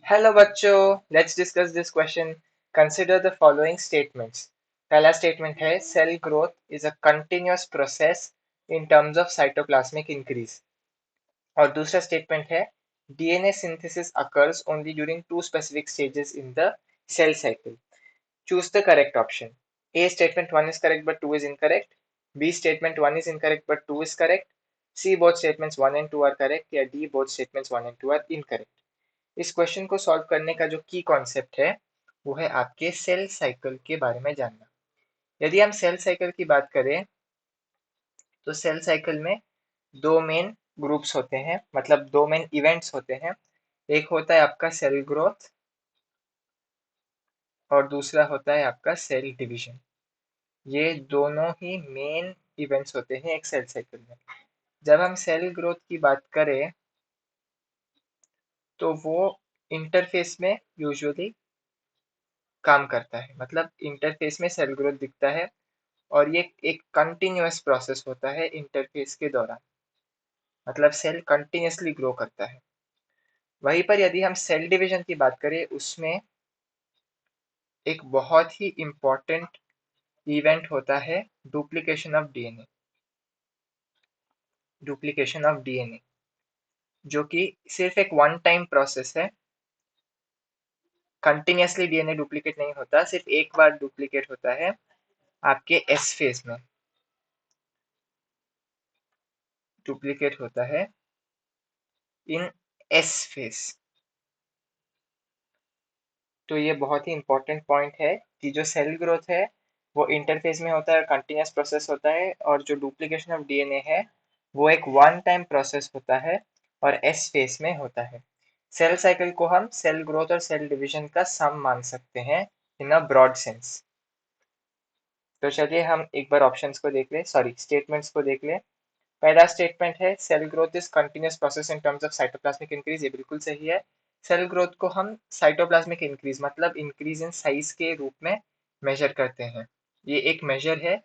Hello बच्चों, let's discuss this question. Consider the following statements. पहला statement है cell growth is a continuous process in terms of cytoplasmic increase. और दूसरा statement है DNA synthesis occurs only during two specific stages in the cell cycle. Choose the correct option. A statement 1 is correct but 2 is incorrect. B statement 1 is incorrect but 2 is correct. C both statements 1 and 2 are correct या D both statements 1 and 2 are incorrect। इस question को solve करने का जो की concept है वो है आपके सेल साइकिल के बारे में जानना। यदि हम सेल साइकिल की बात करें तो सेल साइकिल में दो मेन ग्रुप्स होते हैं, मतलब दो मेन इवेंट्स होते हैं। एक होता है आपका सेल ग्रोथ और दूसरा होता है आपका सेल डिवीजन। ये दोनों ही मेन इवेंट्स होते हैं एक सेल साइकिल में। जब हम सेल ग्रोथ की बात करें तो वो इंटरफेस में यूजुअली काम करता है, मतलब इंटरफेस में सेल ग्रोथ दिखता है और ये एक कंटिन्यूअस प्रोसेस होता है इंटरफेस के दौरान, मतलब सेल कंटिन्यूअसली ग्रो करता है। वहीं पर यदि हम सेल डिवीजन की बात करें उसमें एक बहुत ही इम्पोर्टेंट इवेंट होता है duplication of DNA. Duplication of DNA जो कि सिर्फ एक वन टाइम प्रोसेस है। कंटिन्यूअसली डीएनए डुप्लीकेट नहीं होता, सिर्फ एक बार डुप्लीकेट होता है आपके एस फेज में। डुप्लीकेट होता है इन एस फेज। तो ये बहुत ही इंपॉर्टेंट पॉइंट है कि जो सेल ग्रोथ है वो इंटरफेस में होता है, कंटिन्यूअस प्रोसेस होता है, और जो डुप्लीकेशन ऑफ डीएनए है वो एक वन टाइम प्रोसेस होता है और एस फेज में होता है। सेल साइकिल को हम सेल ग्रोथ और सेल डिवीजन का सम मान सकते हैं इन अ ब्रॉड सेंस। तो चलिए हम एक बार ऑप्शंस को देख लें, सॉरी स्टेटमेंट्स को देख लें। पहला स्टेटमेंट है cell growth is continuous process in terms of cytoplasmic increase. ये बिल्कुल सही है। सेल ग्रोथ को हम साइटोप्लाज्मिक इंक्रीज मतलब इंक्रीज इन साइज के रूप में मेजर करते हैं। ये एक मेजर है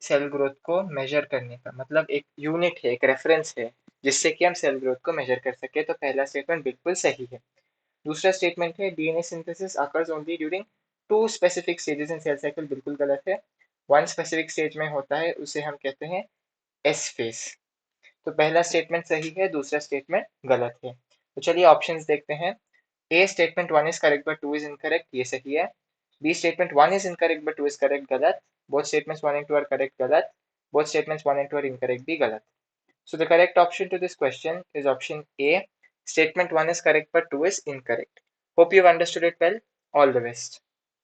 सेल ग्रोथ को मेजर करने का, मतलब एक यूनिट है, एक रेफरेंस है जिससे कि हम सेल ग्रोथ को मेजर कर सके। तो पहला स्टेटमेंट बिल्कुल सही है। दूसरा स्टेटमेंट है DNA synthesis occurs only during two specific stages in cell cycle. बिल्कुल गलत है। वन स्पेसिफिक स्टेज में होता है, उसे हम कहते हैं एस फेज। तो पहला स्टेटमेंट सही है, दूसरा स्टेटमेंट गलत है। तो चलिए ऑप्शंस देखते हैं। A statement 1 is correct but 2 is incorrect, ये सही है। B statement 1 is incorrect but 2 is correct, गलत। Both statements 1 and 2 are correct, गलत। Both statements 1 and 2 are incorrect, भी गलत। So the correct option to this question is option A. Statement 1 is correct but 2 is incorrect. Hope you've understood it well. All the best.